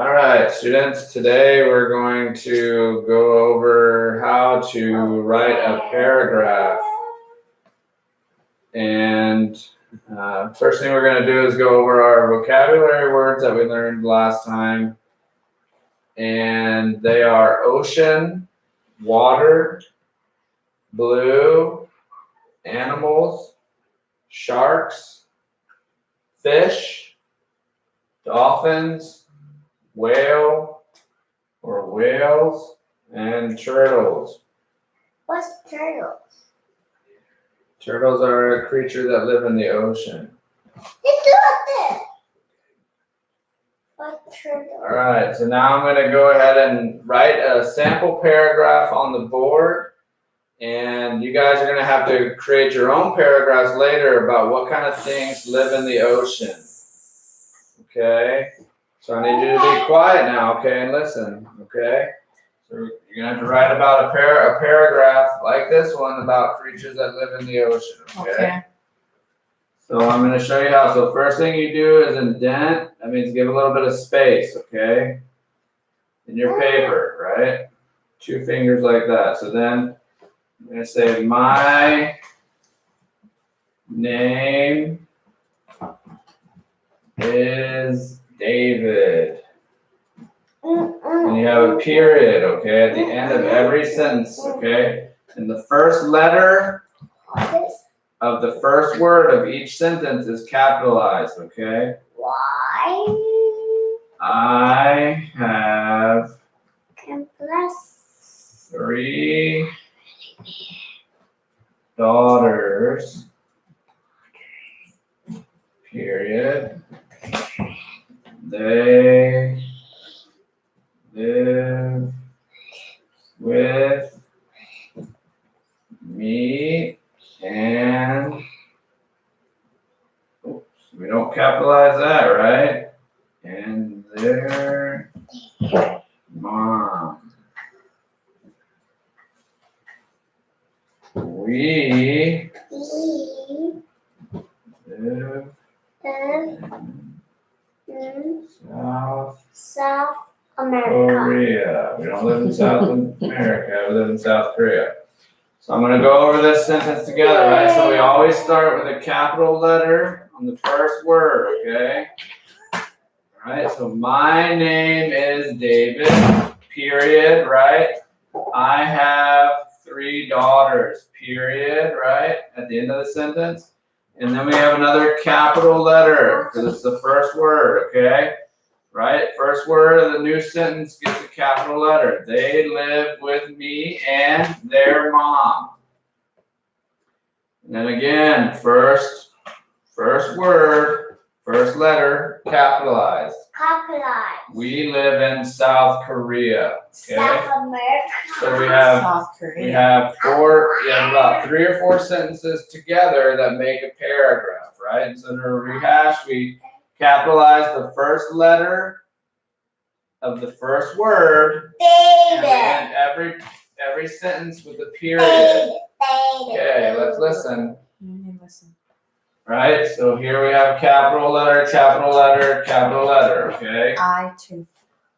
All right, students, today we're going to go over how to write a paragraph. And first thing we're going to do is go over our vocabulary words that we learned last time. And they are ocean, water, blue, animals, sharks, fish, dolphins, whale or whales, and turtles. What's turtles? Turtles are a creature that live in the ocean. What turtle? All right, so now I'm going to go ahead and write a sample paragraph on the board. And you guys are going to have to create your own paragraphs later about what kind of things live in the ocean. Okay? So I need you to be quiet now, okay, and listen, okay? So you're going to have to write about a paragraph like this one about creatures that live in the ocean, okay? So I'm going to show you how. So first thing you do is indent. That means give a little bit of space, okay? In your paper, right? 2 fingers like that. So then I'm going to say, my name is David. And you have a period, okay, at the end of every sentence, okay? And the first letter of the first word of each sentence is capitalized, okay? Why? I have 3 daughters, period. They live with me, and oops, we don't capitalize that, right? And their mom. We live in South America. Korea. We don't live in South America, we live in South Korea. So I'm going to go over this sentence together, right? So we always start with a capital letter on the first word, okay? All right, so my name is David, period, right? I have 3 daughters, period, right? At the end of the sentence. And then we have another capital letter, because it's the first word, okay? Right? First word of the new sentence gets a capital letter. They live with me and their mom. And then again, first word, first letter, capitalized. Capitalized. We live in South Korea. Okay? South America. So we have South Korea. we have about 3 or 4 sentences together that make a paragraph, right? And so to rehash, we capitalize the first letter of the first word. David. And every sentence with a period. David. Okay, let's listen. Listen. Right, so here we have capital letter, capital letter, capital letter, okay? I too.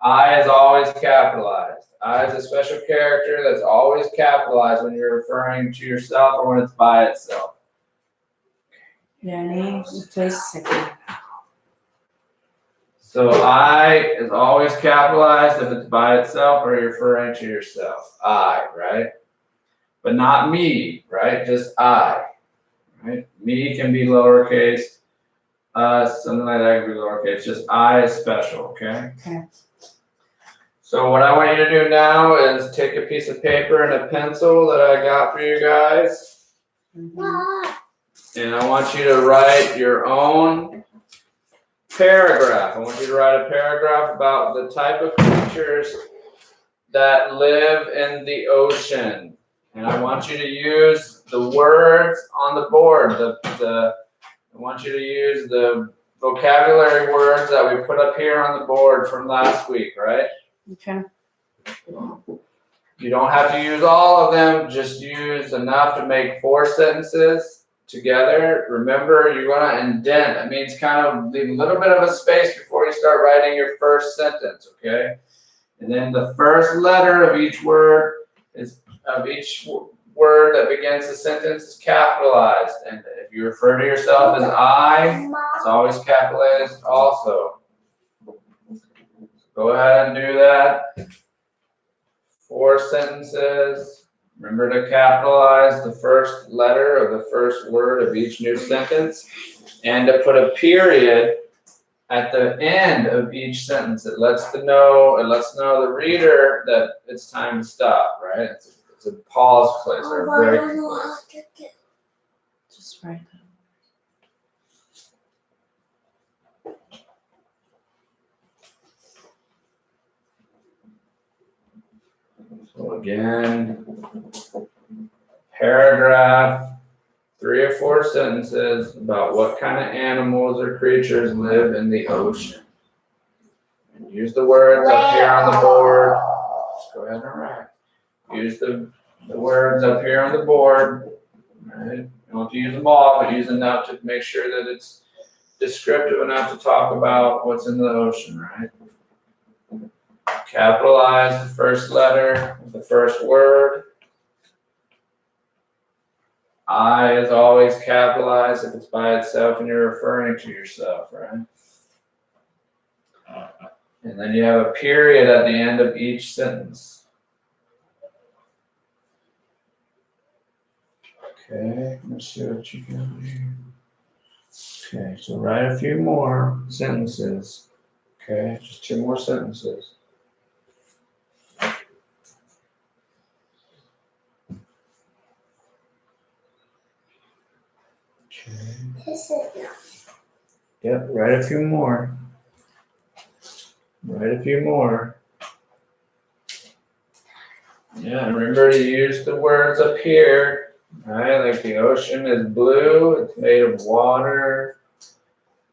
I is always capitalized. I is a special character that's always capitalized when you're referring to yourself or when it's by itself. Your name, place, second. So I is always capitalized if it's by itself or you're referring to yourself. I, right? But not me, right? Just I. Right? Me can be lowercase, something like that can be lowercase. Just I is special, okay? Okay. So what I want you to do now is take a piece of paper and a pencil that I got for you guys. And I want you to write your own paragraph. I want you to write a paragraph about the type of creatures that live in the ocean. And I want you to use the words on the board. I want you to use the vocabulary words that we put up here on the board from last week, right? Okay. You don't have to use all of them, just use enough to make 4 sentences together. Remember, you're going to indent. That means kind of leave a little bit of a space before you start writing your first sentence, okay? And then the first letter of each word word that begins the sentence is capitalized. And if you refer to yourself as I, it's always capitalized also. Go ahead and do that. 4 sentences. Remember to capitalize the first letter of the first word of each new sentence, and to put a period at the end of each sentence. It lets know the reader that it's time to stop, right? It's a pause place or a break place. Just write that. So again, paragraph, 3 or 4 sentences about what kind of animals or creatures live in the ocean. And use the words up here on the board. Just go ahead and write. Use the words up here on the board. Right? You don't have to use them all, but use enough to make sure that it's descriptive enough to talk about what's in the ocean, right? Capitalize the first letter of the first word. I is always capitalized if it's by itself and you're referring to yourself, right? And then you have a period at the end of each sentence. Okay, let's see what you got here. Okay, so write a few more sentences. Okay, just 2 more sentences. Okay. This is not. Yep, write a few more. Write a few more. Yeah, remember to use the words up here, right? Like the ocean is blue, it's made of water.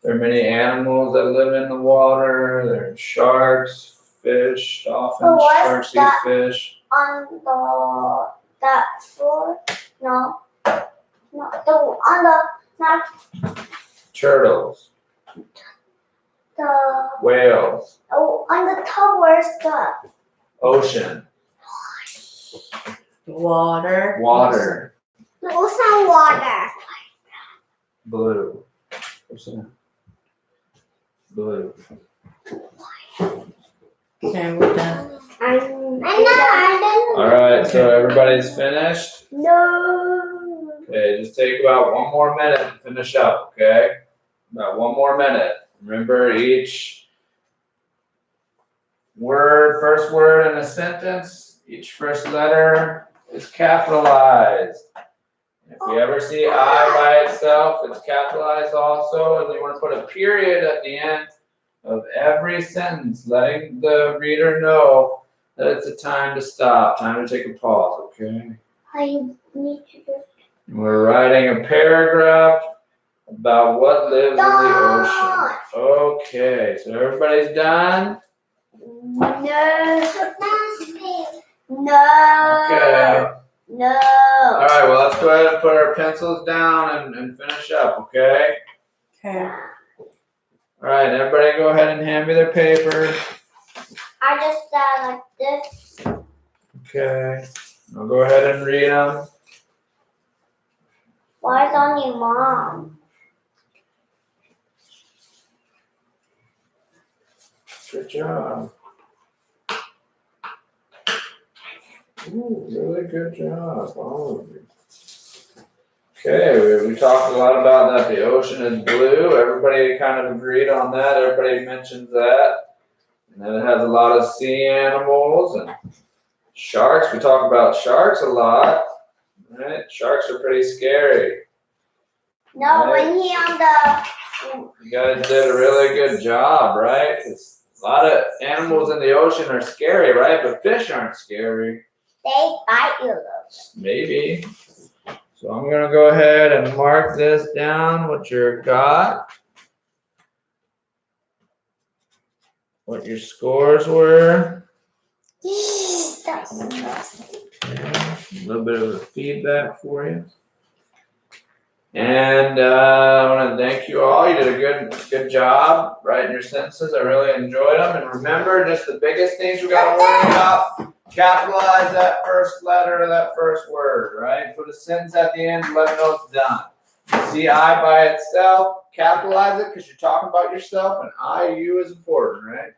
There are many animals that live in the water. There are sharks, fish, dolphins, sharks eat fish. On that floor? No. No, on the, not Turtles, the, whales, on the top, where's the? ocean, Water. water, The ocean water. blue. Ocean. Blue. Okay, we're done. I'm not. All right, so everybody's finished? No. Okay, just take about 1 more minute to finish up, okay? About 1 more minute. Remember, each word, first word in a sentence, each first letter is capitalized. If you ever see I by itself, it's capitalized also, and you want to put a period at the end of every sentence, letting the reader know that it's a time to stop, time to take a pause, okay? I need to do. We're writing a paragraph about what lives in the ocean. Okay, so everybody's done? No. No. Okay. No. All right, well, let's go ahead and put our pencils down and finish up, okay? Okay. All right, everybody go ahead and hand me their paper. I just like this. Okay, I'll go ahead and read them. Why is only mom? Good job. Ooh, really good job, all of you. Okay, we talked a lot about that the ocean is blue. Everybody kind of agreed on that. Everybody mentions that. And then it has a lot of sea animals and sharks. We talk about sharks a lot, right? Sharks are pretty scary. No, right? when he on the. You guys did a really good job, right? 'Cause a lot of animals in the ocean are scary, right? But fish aren't scary. They bite you. Maybe. So I'm gonna go ahead and mark this down, what you got, what your scores were. That's nasty. Okay. A little bit of a feedback for you. And I want to thank you all. You did a good job writing your sentences. I really enjoyed them. And remember, just the biggest things we got to worry about: capitalize that first letter of that first word, right? Put a sentence at the end, let them know it's done. See, I by itself, capitalize it because you're talking about yourself, and I, you is important, right?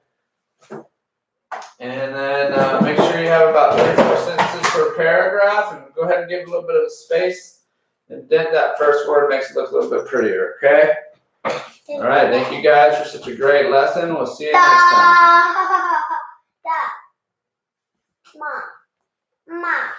And then make sure you have about 34 sentences per paragraph, and go ahead and give a little bit of a space. Indent that first word, makes it look a little bit prettier, okay? All right, thank you guys for such a great lesson. We'll see you next time. Da. Ma. Ma.